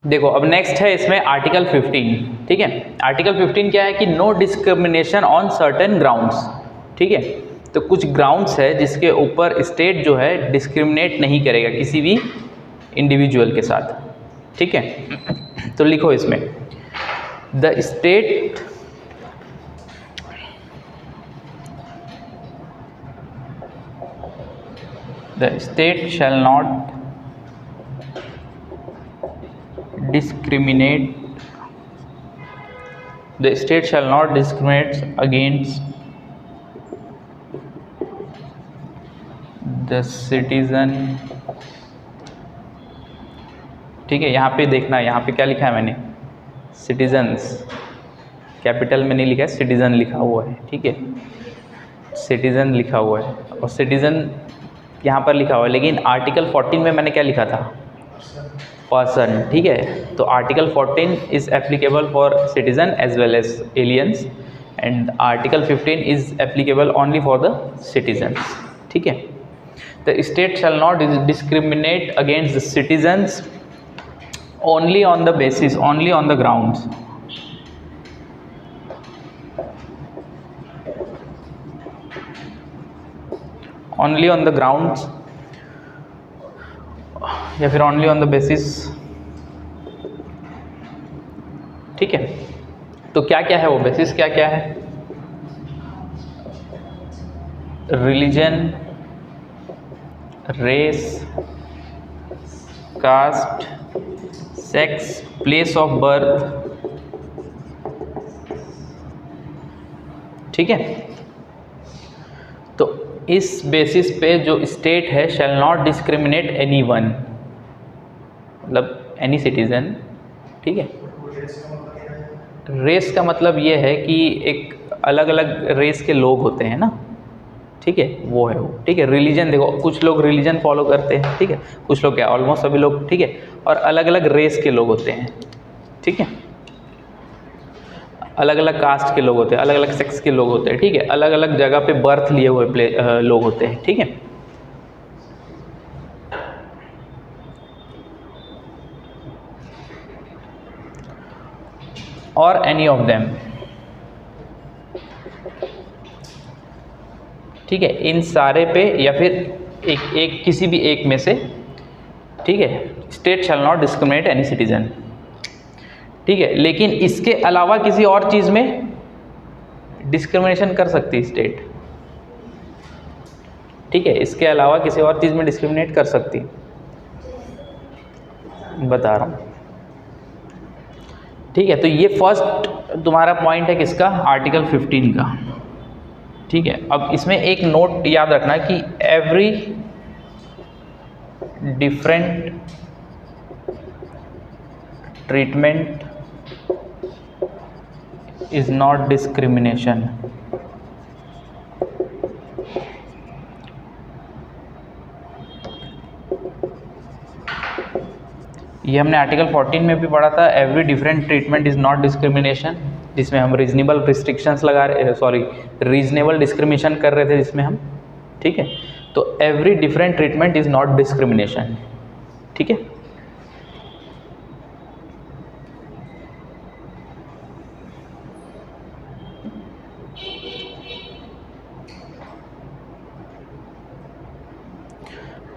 देखो अब नेक्स्ट है इसमें आर्टिकल 15, ठीक है। आर्टिकल 15 क्या है कि no discrimination on certain grounds, ठीक है। तो कुछ ग्राउंड्स है जिसके ऊपर स्टेट जो है डिस्क्रिमिनेट नहीं करेगा किसी भी इंडिविजुअल के साथ, ठीक है। तो लिखो इसमें the state shall not discriminate against the citizen, ठीक है। यहाँ पे देखना, यहाँ पे क्या लिखा है मैंने, सिटीजन्स, कैपिटल में नहीं लिखा है, सिटीजन लिखा हुआ है, ठीक है। सिटीजन लिखा हुआ है और सिटीजन यहाँ पर लिखा हुआ है, लेकिन आर्टिकल 14 में मैंने क्या लिखा था, पर्सन, ठीक है। तो article 14 is applicable for citizen as well as aliens and article 15 is applicable only for the citizens, ठीक है। The state shall not discriminate against the citizens only on the basis, only on the grounds, only on the grounds या फिर only on the basis, ठीक है। तो क्या क्या है वो बेसिस, क्या क्या है, religion, race, caste, sex, place of birth, ठीक है। तो इस बेसिस पे जो स्टेट है shall not discriminate any one, मतलब एनी सिटीजन, ठीक है। रेस का मतलब ये है कि एक अलग अलग रेस के लोग होते हैं ना, ठीक है, वो है वो, ठीक है। रिलीजन देखो, कुछ लोग रिलीजन फॉलो करते हैं, ठीक है, कुछ लोग क्या, ऑलमोस्ट सभी लोग, ठीक है। और अलग अलग रेस के लोग होते हैं, ठीक है। अलग अलग कास्ट के लोग होते हैं, अलग अलग सेक्स के लोग होते हैं, ठीक है। अलग अलग जगह पे बर्थ लिए हुए लोग होते हैं, ठीक है। और एनी ऑफ देम, ठीक है, इन सारे पे या फिर एक किसी भी एक में से, ठीक है। State shall not discriminate any citizen, ठीक है। लेकिन इसके अलावा किसी और चीज में डिस्क्रिमिनेशन कर सकती है स्टेट, ठीक है। इसके अलावा किसी और चीज में डिस्क्रिमिनेट कर सकती, बता रहा हूं, ठीक है। तो ये फर्स्ट तुम्हारा पॉइंट है किसका, आर्टिकल 15 का, ठीक है। अब इसमें एक नोट याद रखना कि every different treatment is not discrimination, ये हमने आर्टिकल 14 में भी पढ़ा था, every different treatment is not discrimination, जिसमें हम रीजनेबल रिस्ट्रिक्शंस लगा रहे, सॉरी रीजनेबल डिस्क्रिमिनेशन कर रहे थे जिसमें हम, ठीक है। तो every different treatment is not discrimination, ठीक है।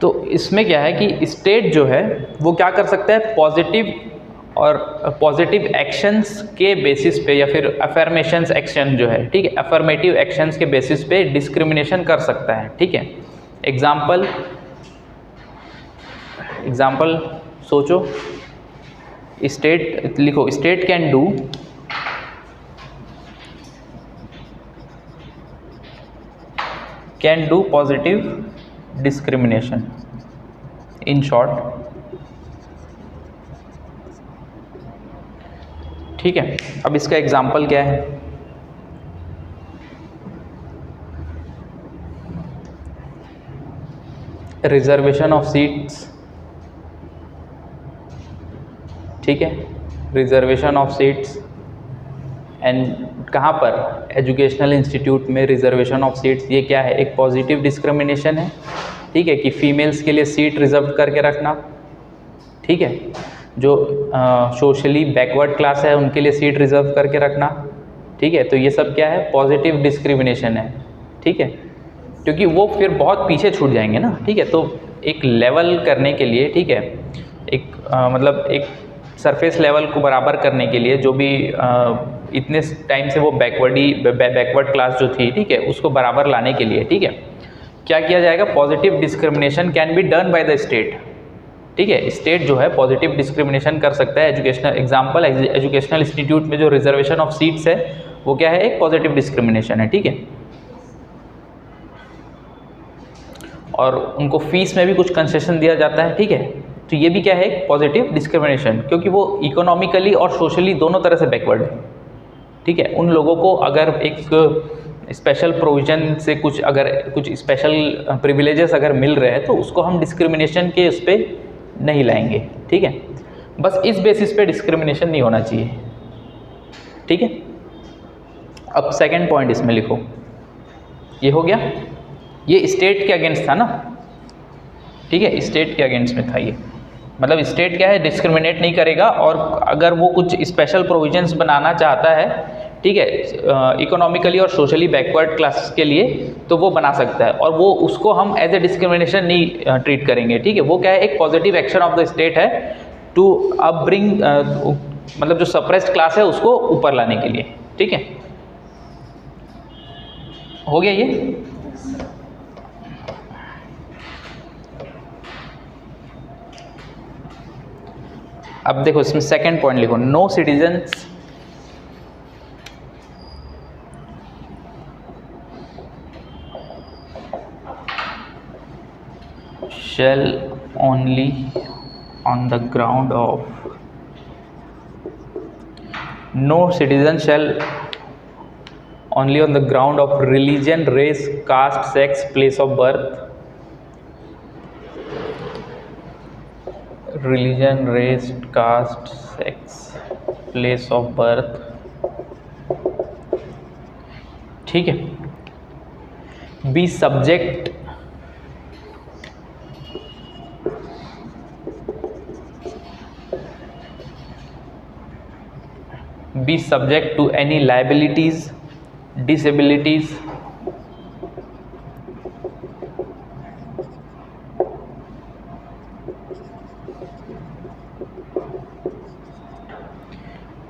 तो इसमें क्या है कि स्टेट जो है वो क्या कर सकता है, पॉजिटिव और पॉजिटिव एक्शंस के बेसिस पे या फिर अफर्मेशंस एक्शन जो है, ठीक है, अफर्मेटिव एक्शंस के बेसिस पे डिस्क्रिमिनेशन कर सकता है, ठीक है। एग्जाम्पल सोचो, स्टेट लिखो, state can do positive discrimination, in short, ठीक है। अब इसका एग्जाम्पल क्या है, रिजर्वेशन ऑफ सीट्स, ठीक है, रिजर्वेशन ऑफ सीट्स एंड कहाँ पर, एजुकेशनल इंस्टीट्यूट में रिजर्वेशन ऑफ सीट्स, ये क्या है, एक पॉजिटिव डिस्क्रिमिनेशन है, ठीक है, कि फीमेल्स के लिए सीट रिजर्व करके रखना, ठीक है। जो सोशली बैकवर्ड क्लास है उनके लिए सीट रिजर्व करके रखना, ठीक है। तो ये सब क्या है, पॉजिटिव डिस्क्रिमिनेशन है, ठीक है, क्योंकि वो फिर बहुत पीछे छूट जाएंगे ना, ठीक है। तो एक लेवल करने के लिए, ठीक है, एक मतलब एक सरफेस लेवल को बराबर करने के लिए, जो भी इतने टाइम से वो बैकवर्ड क्लास जो थी, ठीक है, उसको बराबर लाने के लिए, ठीक है, क्या किया जाएगा, positive discrimination can be done by the state, ठीक है। स्टेट जो है पॉजिटिव डिस्क्रिमिनेशन कर सकता है। एजुकेशनल एग्जाम्पल, एजुकेशनल इंस्टीट्यूट में जो रिजर्वेशन ऑफ सीट्स है वो क्या है, एक पॉजिटिव डिस्क्रिमिनेशन है, ठीक है। और उनको फीस में भी कुछ कंसेशन दिया जाता है, ठीक है। तो ये भी क्या है, एक पॉजिटिव डिस्क्रिमिनेशन, क्योंकि वो इकोनॉमिकली और सोशली दोनों तरह से बैकवर्ड है, ठीक है। उन लोगों को अगर एक स्पेशल प्रोविजन से कुछ स्पेशल प्रिविलेजेस अगर मिल रहे हैं तो उसको हम डिस्क्रिमिनेशन के उस पर नहीं लाएंगे, ठीक है। बस इस बेसिस पे डिस्क्रिमिनेशन नहीं होना चाहिए, ठीक है। अब सेकंड पॉइंट इसमें लिखो, ये हो गया, ये स्टेट के अगेंस्ट था ना, ठीक है, स्टेट के अगेंस्ट में था ये। मतलब स्टेट क्या है, डिस्क्रिमिनेट नहीं करेगा, और अगर वो कुछ स्पेशल प्रोविजंस बनाना चाहता है, ठीक है, इकोनॉमिकली और सोशली बैकवर्ड क्लास के लिए, तो वो बना सकता है, और वो उसको हम एज ए डिस्क्रिमिनेशन नहीं ट्रीट करेंगे, ठीक है। वो क्या है, एक positive action of the state है टू अपब्रिंग, मतलब जो सप्रेस्ड क्लास है उसको ऊपर लाने के लिए, ठीक है। हो गया ये। अब देखो इसमें सेकंड पॉइंट लिखो, no citizens shall only on the ground of no citizen shall only on the ground of religion, race, caste, sex, place of birth, religion, race, caste, sex, place of birth, ठीक है, be subject to any liabilities, disabilities,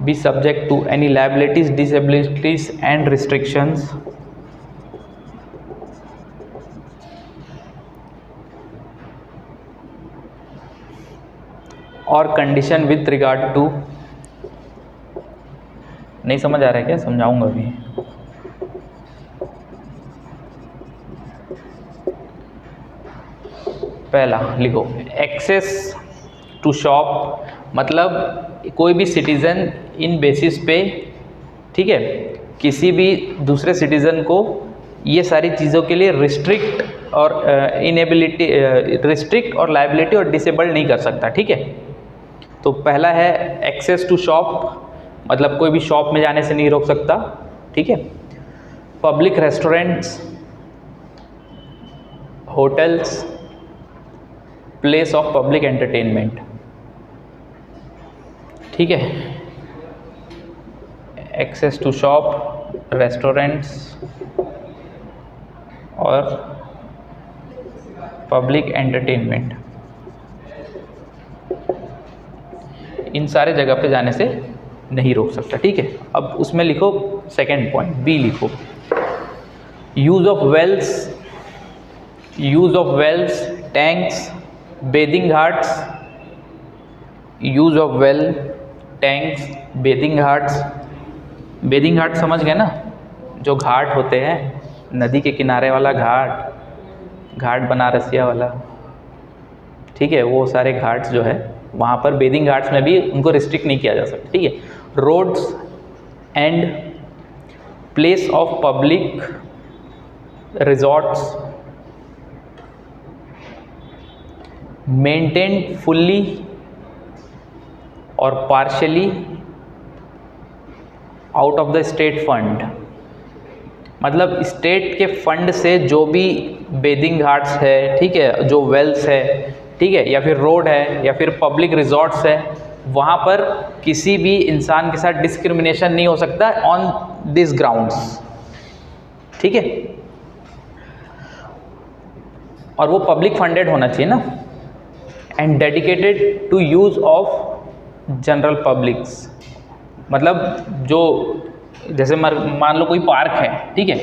be subject to any liabilities, disabilities and restrictions or condition with regard to, नहीं समझ आ रहा है क्या, समझाऊंगा अभी। पहला लिखो, एक्सेस टू शॉप, मतलब कोई भी सिटीज़न इन बेसिस पे, ठीक है, किसी भी दूसरे सिटीज़न को ये सारी चीज़ों के लिए रिस्ट्रिक्ट और रिस्ट्रिक्ट और लायबिलिटी और डिसेबल्ड नहीं कर सकता, ठीक है। तो पहला है एक्सेस टू शॉप, मतलब कोई भी शॉप में जाने से नहीं रोक सकता, ठीक है। Public restaurants, hotels, place of public entertainment, ठीक है। एक्सेस टू शॉप, रेस्टोरेंट्स और पब्लिक एंटरटेनमेंट, इन सारे जगह पे जाने से नहीं रोक सकता, ठीक है। अब उसमें लिखो सेकंड पॉइंट, बी लिखो, use of wells, tanks, bathing ghats, use of well, tanks, bathing ghats. Bathing ghat समझ गए ना, जो घाट होते हैं, नदी के किनारे वाला घाट बनारसिया वाला, ठीक है, वो सारे घाट्स जो है वहाँ पर बेदिंग घाट्स में भी उनको रिस्ट्रिक्ट नहीं किया जा सकता, ठीक है। Roads and place of public resorts maintain fully और partially out of the state fund, मतलब स्टेट के फंड से जो भी बेदिंग घाट्स है, ठीक है, जो वेल्स है, ठीक है, या फिर रोड है, या फिर पब्लिक रिजॉर्ट्स है, वहाँ पर किसी भी इंसान के साथ डिस्क्रिमिनेशन नहीं हो सकता ऑन दिस ग्राउंड्स, ठीक है। और वो पब्लिक फंडेड होना चाहिए ना, and dedicated to use of general publics. मतलब जो जैसे मान लो कोई पार्क है, ठीक है,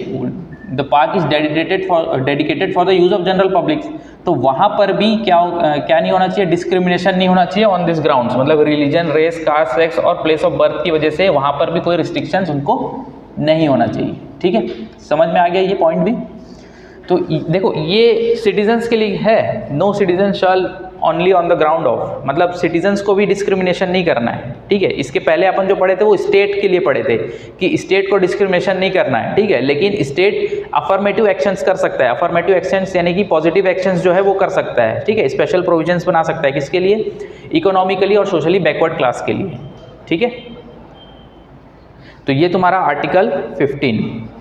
the park is dedicated for the use of general publics, तो वहाँ पर भी क्या नहीं होना चाहिए, डिस्क्रिमिनेशन नहीं होना चाहिए ऑन दिस ग्राउंड्स। मतलब रिलीजन, रेस, कास्ट, सेक्स और प्लेस ऑफ बर्थ की वजह से वहाँ पर भी कोई रिस्ट्रिक्शंस उनको नहीं होना चाहिए, ठीक है। समझ में आ गया ये पॉइंट भी। तो देखो ये सिटीजन्स के लिए है, no citizen shall only on the ground of, मतलब सिटीजन्स को भी डिस्क्रिमिनेशन नहीं करना है, ठीक है। इसके पहले अपन जो पढ़े थे वो स्टेट के लिए पढ़े थे कि स्टेट को डिस्क्रिमिनेशन नहीं करना है, ठीक है, लेकिन स्टेट अफर्मेटिव एक्शंस कर सकता है। अफर्मेटिव एक्शंस यानी कि पॉजिटिव एक्शंस जो है वो कर सकता है, ठीक है। स्पेशल प्रोविजंस बना सकता है, किसके लिए, इकोनॉमिकली और सोशली बैकवर्ड क्लास के लिए, ठीक है। तो ये तुम्हारा आर्टिकल 15।